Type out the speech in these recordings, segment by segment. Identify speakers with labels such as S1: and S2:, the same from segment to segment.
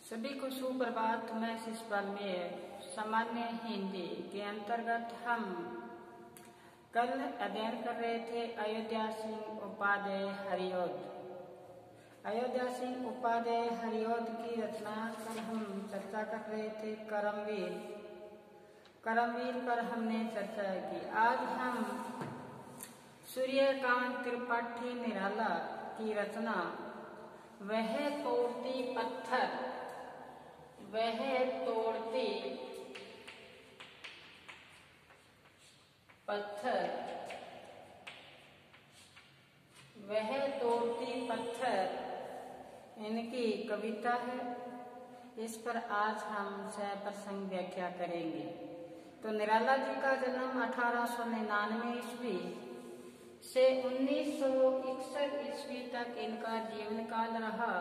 S1: सभी को सुप्रभात। मैं शिषपाल में सामान्य हिंदी के अंतर्गत हम कल अध्ययन कर रहे थे अयोध्या सिंह उपाध्याय हरिऔध। अयोध्या सिंह उपाध्याय हरिऔध की रचना कल हम चर्चा कर रहे थे करमवीर पर हमने चर्चा की। आज हम सूर्यकांत त्रिपाठी निराला की रचना वह तोड़ती पत्थर वह तोड़ती पत्थर इनकी कविता है। इस पर आज हम सप्रसंग व्याख्या करेंगे। तो निराला जी का जन्म 1899 ईस्वी से 1961 ईस्वी तक इनका जीवन काल रहा।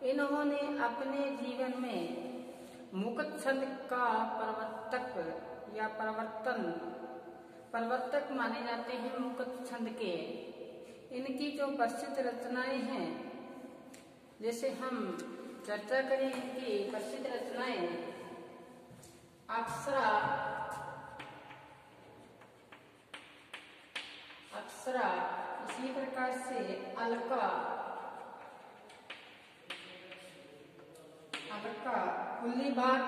S1: इन्होंने अपने जीवन में मुक्त छंद का प्रवर्तक माने जाते हैं। मुक्त छंद के इनकी जो प्रसिद्ध रचनाएं हैं, जैसे हम चर्चा करें इनकी प्रसिद्ध रचनाएं अप्सरा, इसी प्रकार से अलका, कुल्ली भाट,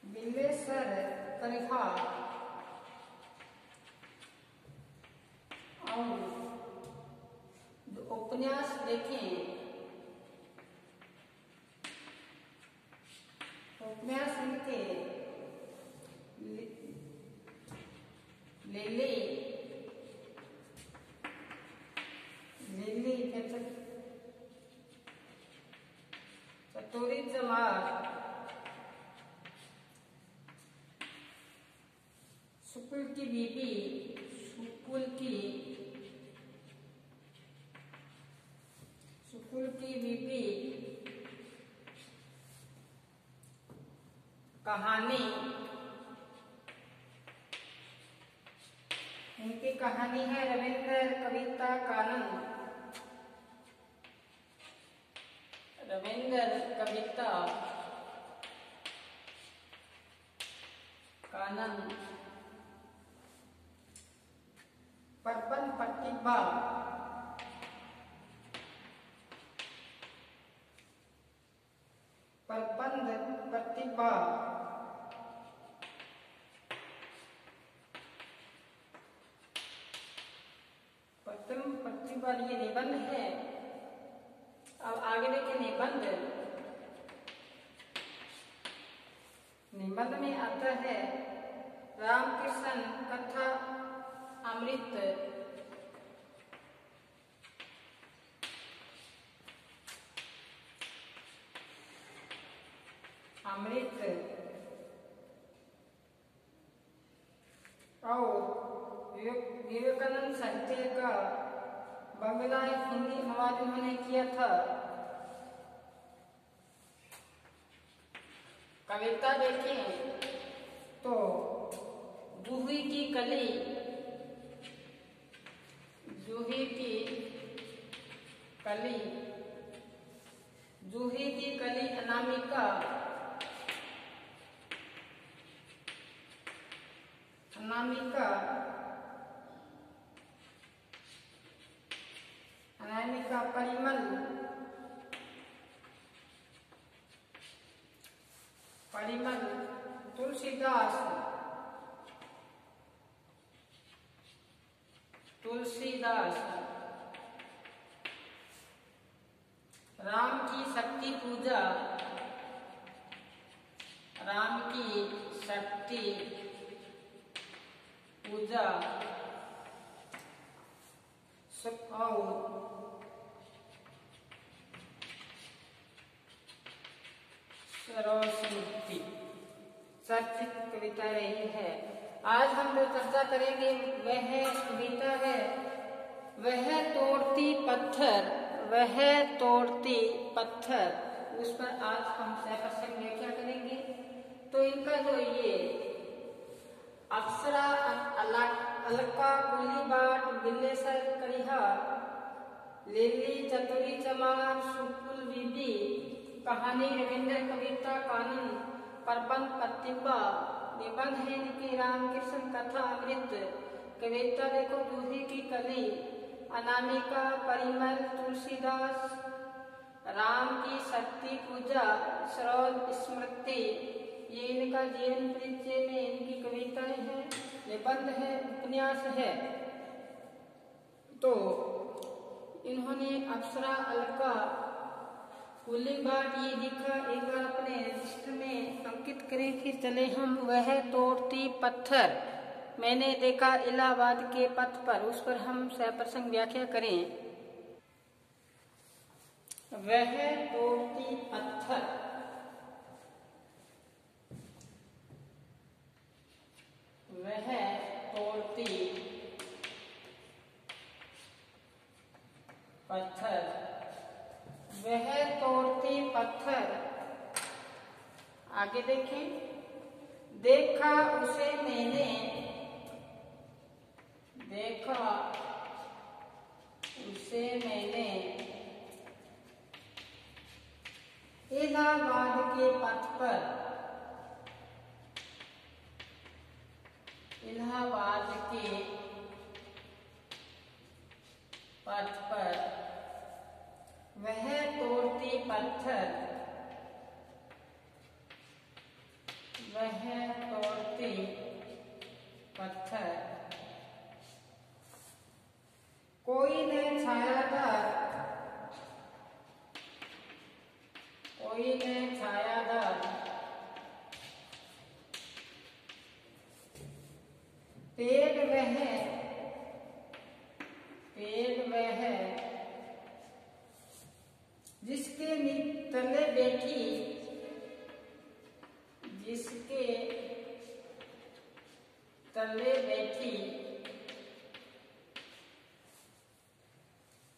S1: बिल्लेसर परिहा और उपन्यास देखें। उपन्यास इनके लिली चतुरी जमात, सुकुल की बीबी, कहानी, इनकी कहानी है रविंद्र कविता कानन, प्रबंध प्रतिभा, ये निबंध है। अब आगे देखें निबंध में आता है रामकृष्ण कथा अमृत, और विवेकानंद साहित्य का बंगला हिंदी अनुवाद उन्होंने किया था। कविता देखें तो जूही की कली, अनामिका, परिमल, तुलसीदास, राम की शक्ति पूजा, चर्चित कविता रही है। आज हम जो चर्चा करेंगे वह कविता है वह तोड़ती पत्थर। उस पर आज हम सप्रसंग व्याख्या करेंगे। तो इनका जो ये अप्सरा अलका कुलीबाट बिल्लेसर करिहा लिली चतुरी चमार सुकुल विधि कहानी रविंद्र कविता कानून प्रबंध प्रतिभा निबंध है इनकी रामकृष्ण कथा अमृत कविता देखो दूधी की कली अनामिका परिमल तुलसीदास राम की शक्ति पूजा श्रौल स्मृति ये इनका जीवन परिचय में इनकी कविताएं हैं, निबंध है, उपन्यास है। तो इन्होंने अप्सरा अलका कुलीबाट ये लिखा, एक बार अपने रजिस्टर में अंकित करें। फिर चले हम वह तोड़ती पत्थर मैंने देखा इलाहाबाद के पथ पर, उस पर हम सप्रसंग व्याख्या करें। वह तोड़ती पत्थर, वह तोड़ती पत्थर, वह तोड़ती पत्थर। आगे देखें, देखा उसे मैंने, देखा उसे मैंने इलाहाबाद के पथ पर, इलाहाबाद के पथ पर। वह तोड़ती पत्थर, वह तोड़ती पत्थर। कोई ने छायादार, कोई ने छायादार पेड़ वह, पेड़ वह जिसके तले बैठी, जिसके तले बैठी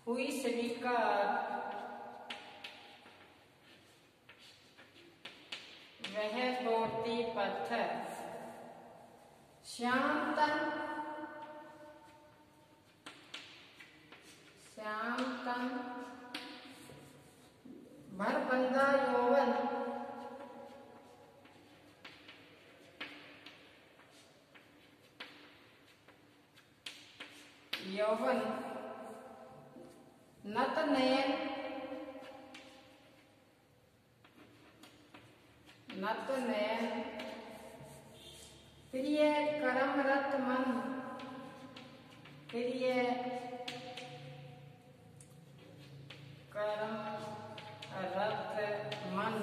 S1: हुई स्वीकार। वह तोड़ती पत्थर। श्याम तन, श्याम तन भर बंदा यौवन, यौवन नत नयन, नत नयन प्रिय करमरत मन, प्रिय करमरत मन।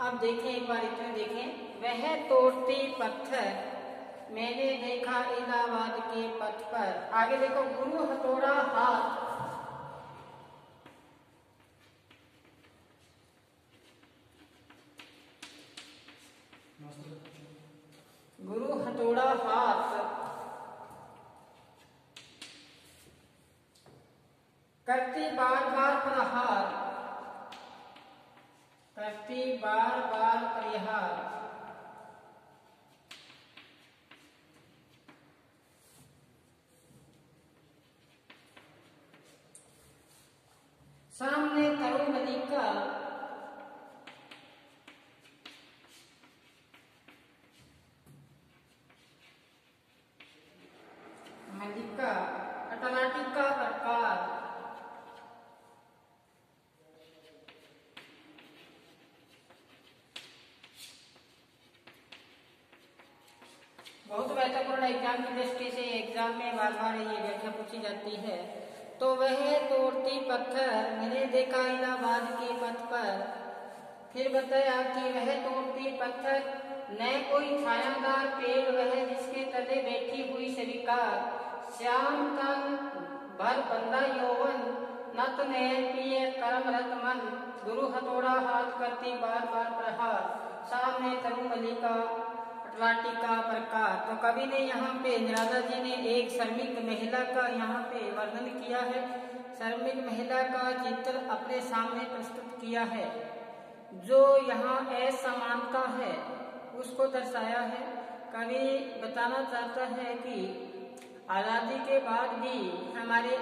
S1: अब देखें, एक बार इतना देखें। वह तोड़ती पत्थर मैंने देखा इलाहाबाद के पथ पर। आगे देखो, गुरु हथौड़ा हाथ, गुरु हथौड़ा हाथ करती बार बार प्रहार, करती बार बार प्रहार। सामने तरुण मलिका, मलिका अटलाटिका प्रकार। बहुत महत्वपूर्ण एग्जाम की दृष्टि से एग्जाम में बार बार ये व्याख्या पूछी जाती है। तो वह तोड़ती पत्थर मैंने देखा इलाहाबाद के पथ पर। फिर बताया कि वह तोड़ती पत्थर न कोई छायादार पेड़ वह जिसके तले बैठी हुई स्वीकार। श्याम तन भर बंदा यौवन नत नयन प्रिय करमरत मन, गुरु हथौड़ा हाथ करती बार बार प्रहार। सामने तरुण मलिका अटलाटिका प्रकार। तो कवि ने यहाँ पे, निराला जी ने एक श्रमिक महिला का यहाँ पे वर्णन किया है। श्रमिक महिला का चित्र अपने सामने प्रस्तुत किया है। जो यहाँ असमानता है उसको दर्शाया है। कवि बताना चाहता है कि आजादी के बाद भी हमारे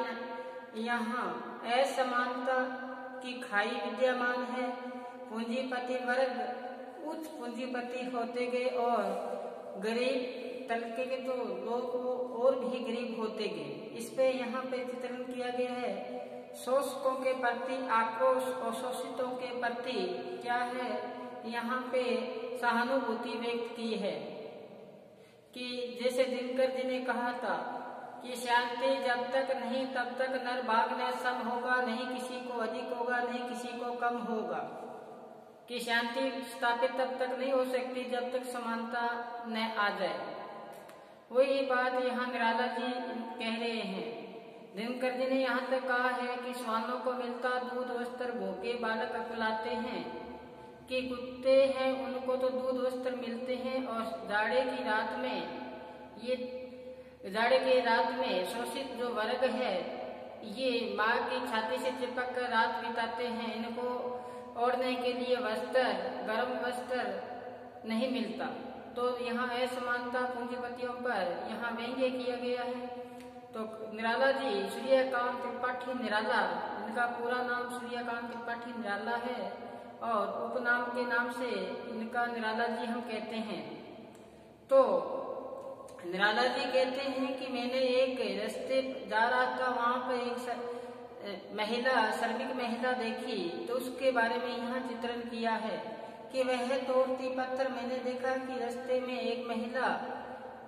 S1: यहाँ असमानता की खाई विद्यमान है। पूंजीपति वर्ग उच्च पूंजीपति होते गए और गरीब तबके के जो लोग वो और भी गरीब होते गए। इस पे यहाँ पे चित्रण किया गया है। शोषकों के प्रति आक्रोश और शोषितों के प्रति क्या है, यहाँ पे सहानुभूति व्यक्त की है कि जैसे दिनकर जी ने कहा था कि शांति जब तक नहीं तब तक नर भाग न सम होगा, नहीं किसी को अधिक होगा नहीं किसी को कम होगा, कि शांति स्थापित तब तक नहीं हो सकती जब तक समानता न आ जाए। वही बात यहाँ निराला जी कह रहे हैं। दिनकर जी ने यहाँ तक कहा है कि श्वानों को मिलता दूध वस्त्र भूखे बालक अकुलाते हैं, कि कुत्ते हैं उनको तो दूध वस्त्र मिलते हैं और जाड़े की रात में शोषित जो वर्ग है ये माँ की छाती से चिपक कर रात बिताते हैं, इनको ओढ़ने के लिए वस्त्र गर्म वस्त्र नहीं मिलता। तो यहाँ असमानता पूंजीपतियों पर यहाँ व्यंग्य किया गया है। तो निराला जी सूर्यकांत त्रिपाठी निराला, इनका पूरा नाम सूर्यकांत त्रिपाठी निराला है और उपनाम के नाम से इनका निराला जी हम कहते हैं। तो निराला जी कहते हैं कि मैंने एक रास्ते जा रहा था, वहां पर एक महिला श्रमिक महिला देखी, तो उसके बारे में यहाँ चित्रण किया है कि वह तोड़ती पत्थर। मैंने देखा कि रास्ते में एक महिला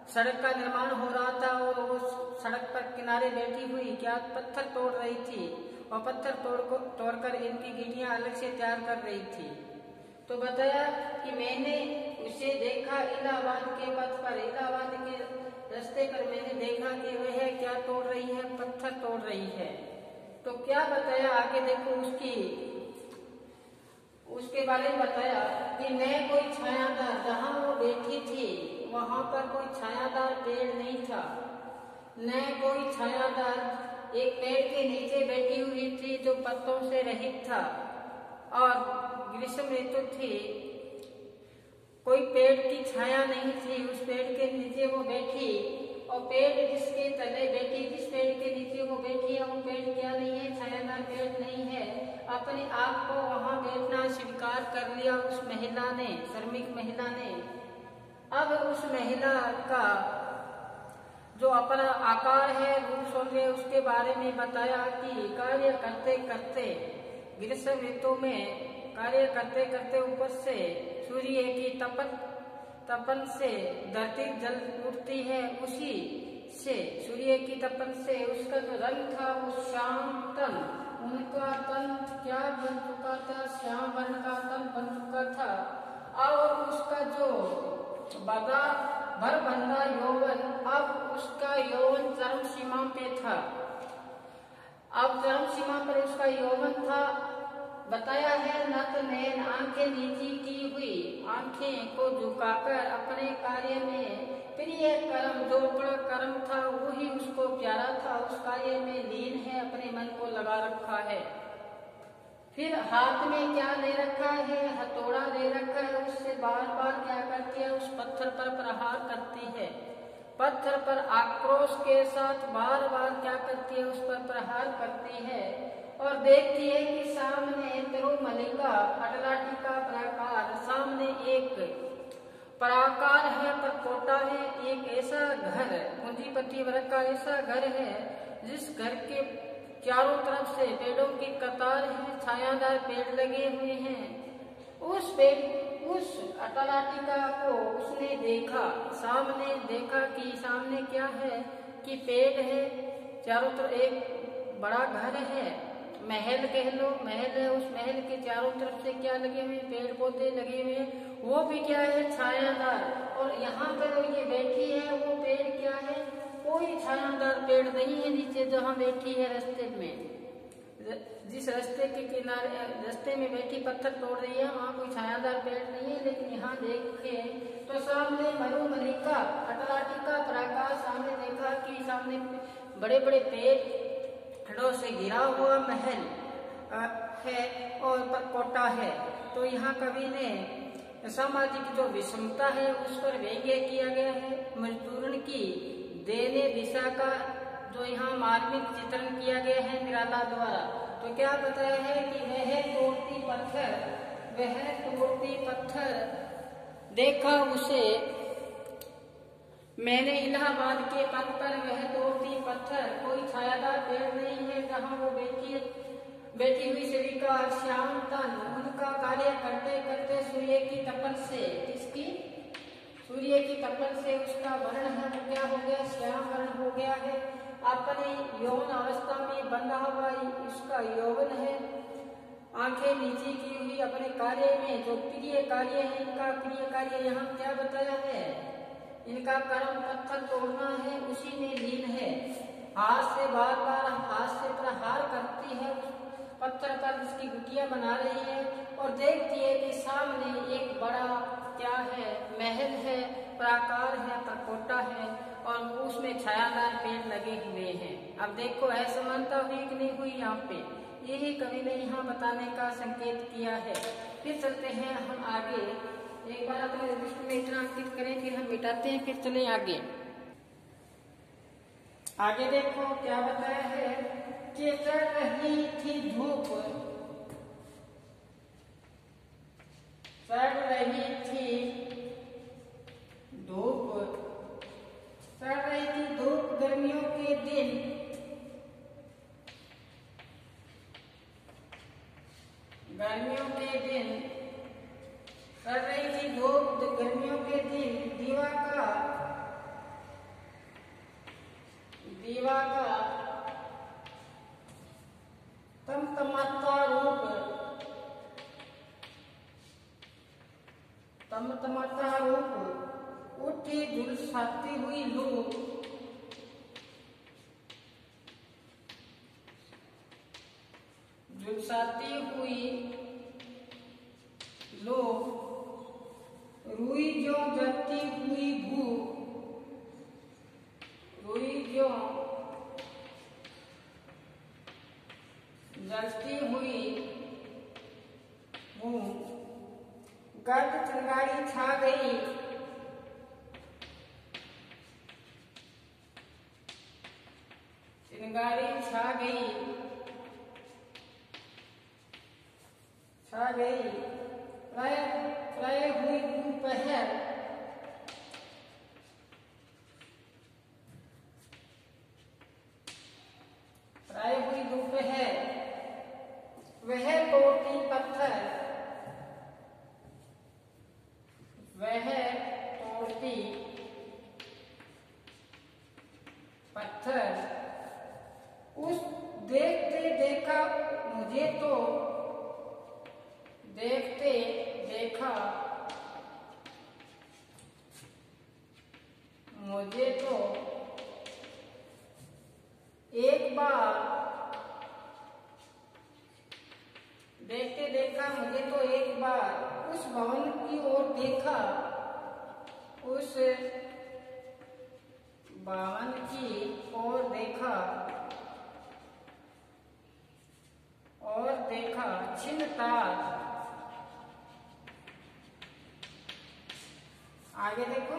S1: सड़क का निर्माण हो रहा था और वो सड़क पर किनारे बैठी हुई क्या पत्थर तोड़ रही थी और पत्थर तोड़कर इनकी गिट्टियां अलग से तैयार कर रही थी। तो बताया कि मैंने उसे देखा इलाहाबाद के पथ पर, इलाहाबाद के रास्ते पर मैंने देखा कि वह क्या तोड़ रही है, पत्थर तोड़ रही है। तो क्या बताया आगे देखो, उसके बारे में बताया कि न कोई छायादार, जहाँ वो बैठी थी वहां पर कोई छायादार पेड़ नहीं था, न कोई छायादार, एक पेड़ के नीचे बैठी हुई थी जो पत्तों से रहित था और ग्रीष्म ऋतु थी, कोई पेड़ की छाया नहीं थी। उस पेड़ के नीचे वो बैठी और पेड़ जिसके तले बैठी, जिस पेड़ के नीचे वो बैठी है वो पेड़ क्या नहीं है, छायादार पेड़ नहीं है। अपने आप को वहां बैठना स्वीकार कर लिया उस महिला ने, श्रमिक महिला ने। अब उस महिला का जो अपना आकार है रूप सौंदर्य उसके बारे में बताया कि कार्य करते करते ग्रीष्म ऋतु में कार्य करते करते ऊपर से सूर्य की तपन से धरती जल उठती है, उसी से सूर्य की तपन से उसका जो रंग था वो श्याम तन, उनका तन क्या बन चुका था, श्याम वर्ण का तन बन चुका था और उसका जो भरभंदा यौवन, अब उसका यौवन चरम सीमा पे था। अब चरम सीमा पर उसका यौवन था। बताया है नत नयन, आंखें नीची की हुई, आंखें को झुकाकर अपने कार्य में प्रिय कर्म, जो बड़ा कर्म था वही उसको प्यारा था, उस कार्य में लीन है, अपने मन को लगा रखा है। फिर हाथ में क्या ले रखा है, हथौड़ा ले रखा है, उससे बार बार क्या करती है, उस पत्थर पर प्रहार करती है। पत्थर पर आक्रोश के साथ बार बार क्या करती है, उस पर प्रहार करती है और देखती है कि सामने तिरुमलिका अटलाटी का प्राकार, सामने एक प्राकार है, परकोटा है, एक ऐसा घर, पूंजीपति वर्ग का ऐसा घर है जिस घर के चारों तरफ से पेड़ों की कतार है, छायादार पेड़ लगे हुए हैं। उस अटलाटिका को उसने देखा, सामने देखा कि सामने क्या है कि पेड़ है, चारों तरफ एक बड़ा घर है, महल कह लो, महल है, उस महल के चारों तरफ से क्या लगे हुए, पेड़ पौधे लगे हुए हैं, वो भी क्या है, छायादार। और यहाँ पर ये बैठी है, वो पेड़ क्या है, कोई छायादार पेड़ नहीं है नीचे जहाँ बैठी है रास्ते में, जिस रास्ते के किनारे रास्ते में बैठी पत्थर तोड़ रही है वहाँ कोई छायादार पेड़ नहीं है। लेकिन यहाँ देखे तो सामने मरुमलिका अटलाटिका प्राकार, सामने देखा कि सामने बड़े बड़े पेड़ों से घिरा हुआ महल है और परकोटा है। तो यहाँ कवि ने सामाजिक जो विषमता है उस पर व्यंग्य किया गया है। मजदूरन की देने दिशा का जो यहाँ मार्मिक चित्रण किया गया है निराला द्वारा। तो क्या बताया है कि वह तोड़ती पत्थर देखा उसे मैंने इलाहाबाद के पथ पर। वह तोड़ती पत्थर कोई छायादार पेड़ नहीं है जहाँ वो बैठी हुई सेविका श्याम तन उनका कार्य करते करते सूर्य की तपन से उसका वर्ण है वो क्या हो गया, श्याम वर्ण हो गया है। अपनी यौन अवस्था में बंधा हुआ उसका यौवन है। आंखें नीचे की हुई अपने कार्य में जो प्रिय कार्य है, इनका प्रिय कार्य यहाँ क्या बताया है, इनका कर्म पत्थर तोड़ना है, उसी में लीन है। हाथ से बार बार हाथ से प्रहार करती है पत्थर पर, जिसकी गुटियां बना रही है और देखती है कि सामने एक बड़ा क्या है, महल है, प्राकार है, परकोटा है और उसमें छायादार पेड़ लगे हुए हैं। अब देखो असमानता हुई कि नहीं हुई यहाँ पे, यही कवि ने यहाँ बताने का संकेत किया है। फिर चलते हैं हम आगे, एक बार अपने रजिस्टर में इतना अंकित करें फिर हम मिटाते हैं, फिर चले आगे। आगे देखो क्या बताया है कि चढ़ रही थी धूप, चढ़ रही थी धूप गर्मियों के दिन, चढ़ रही थी धूप गर्मियों के दिन। दीवा का तमतमाता रूप उठी झुलसाती हुई लू, रुई जो जलती हुई भू, गर्द चिंगारी छा गई, प्राय हुई दोपहर, वह तोड़ती पत्थर उस देखते देखा मुझे तो एक बार उस भवन की ओर देखा, और देखा छिनतार। आगे देखो,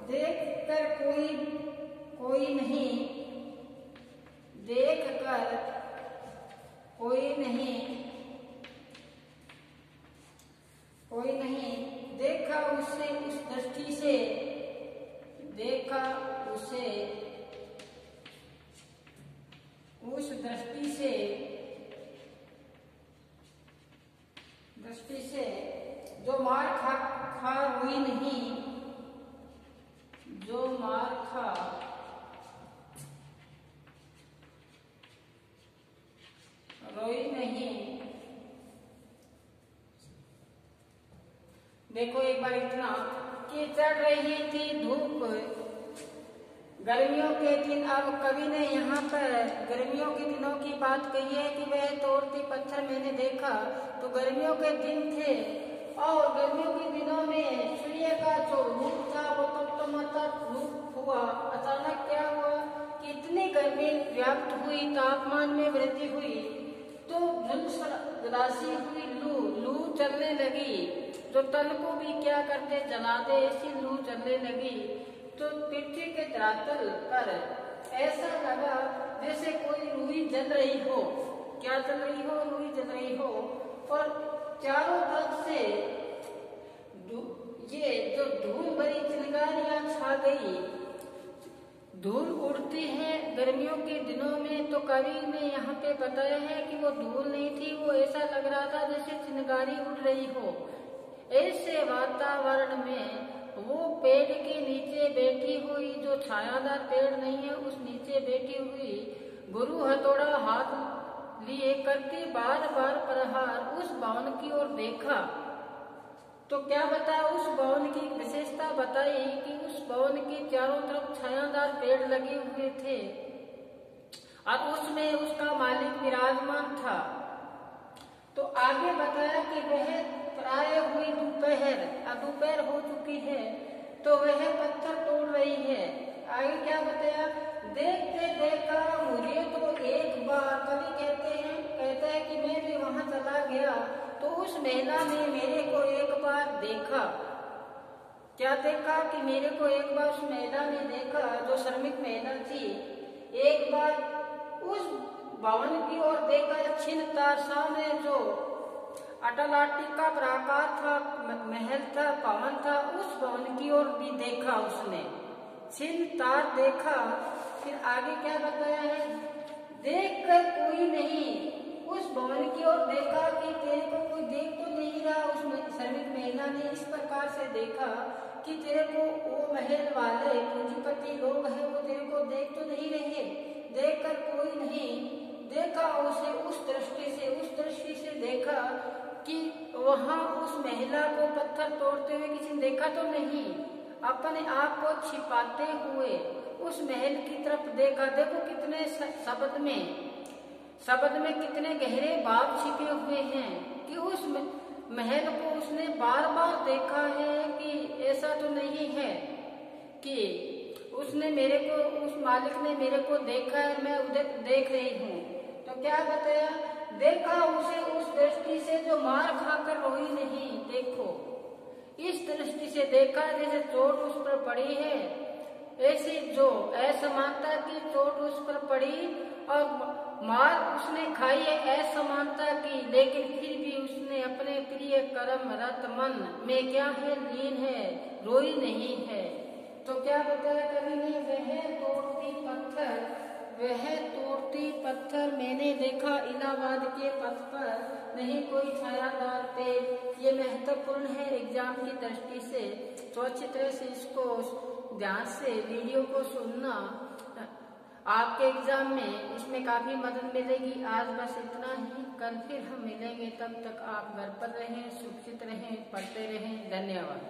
S1: देखकर कोई नहीं, देखा उसे उस दृष्टि से, जो मार खा रोई नहीं, देखो एक बार इतना कि चढ़ रही थी धूप गर्मियों के दिन। अब कवि ने यहाँ पर गर्मियों के दिनों की बात कही है कि वह तोड़ती पत्थर मैंने देखा, तो गर्मियों के दिन थे और गर्मियों के दिनों में सूर्य का जो रूप था वो रूप हुआ। अचानक क्या हुआ कि इतनी गर्मी व्याप्त हुई, तापमान में वृद्धि हुई तो झुलसी हुई लू चलने लगी, तो तल को भी क्या करते जला दे, ऐसी लू चलने लगी। तो पृथ्वी के धरातल पर ऐसा लगा जैसे कोई रुई जल रही हो। क्या जल रही हो? रुई जल रही हो। और चारों तरफ से ये जो धूल भरी चिंगारियां छा गई। धूल उड़ती है गर्मियों के दिनों में, तो कवि ने यहाँ पे बताया है कि वो धूल नहीं थी, वो ऐसा लग रहा था जैसे चिंगारी उड़ रही हो। ऐसे वातावरण में वो पेड़ के नीचे बैठी हुई, जो छायादार पेड़ नहीं है उस नीचे बैठी हुई, गुरु हथौड़ा हाथ लिए करती बार बार प्रहार उस भवन की ओर देखा। तो क्या बताया? उस भवन की विशेषता बताई कि उस भवन के चारों तरफ छायादार पेड़ लगे हुए थे और उसमें उसका मालिक विराजमान था। तो आगे बताया कि वह प्राय हुई दोपहर हो चुकी है, तो वह पत्थर तोड़ रही है। आगे क्या बताया? देखते देखा मुझे तो एक बार, कवि कहते हैं कि मैं भी वहां चला गया, तो उस महिला ने मेरे को एक बार देखा। क्या देखा? कि मेरे को एक बार उस महिला ने देखा, जो श्रमिक महिला थी। एक बार उस भवन की ओर देखा, छिन्न सामने जो अटलाटिका प्राकार था, महल था, भवन था, उस भवन की ओर भी देखा उसने, छिन्न तार देखा। फिर आगे क्या बताया है? देखकर कोई नहीं, उस भवन की ओर देखा कि तेरे को कोई देख तो नहीं रहा। उस श्रमिक महिला ने इस प्रकार से देखा कि तेरे को वो महल वाले पूंजीपति लोग हैं, वो तेरे को देख तो नहीं रहे। देखकर कोई नहीं देखा उसे उस दृष्टि से देखा कि वहां उस महिला को पत्थर तोड़ते हुए किसी ने देखा तो नहीं। अपने आप को छिपाते हुए उस महल की तरफ देखा। देखो कितने शब्द में कितने गहरे भाव छिपे हुए हैं कि उस महल को उसने बार बार देखा है कि ऐसा तो नहीं है कि उसने मेरे को, उस मालिक ने मेरे को देखा है, मैं उधर देख रही हूँ। तो क्या बताया? देखा उसे उस दृष्टि से जो मार खाकर रोई नहीं। देखो इस दृष्टि से देखा जैसे चोट उस पर पड़ी है, ऐसी जो असमानता की चोट उस पर पड़ी और मार उसने खाई है असमानता की, लेकिन फिर भी उसने अपने प्रिय कर्म रत मन में क्या है लीन है, रोई नहीं है। तो क्या बताया कवि ने? वह तोड़ती पत्थर मैंने देखा इलाहाबाद के पथ पर, नहीं कोई छायादार पेड़। ये महत्वपूर्ण है एग्जाम की दृष्टि से, तो अच्छी तरह से इसको ध्यान से वीडियो को सुनना, आपके एग्जाम में इसमें काफी मदद मिलेगी। आज बस इतना ही, कल फिर हम मिलेंगे। तब तक आप घर पर रहें, सुरक्षित रहें, पढ़ते रहें। धन्यवाद।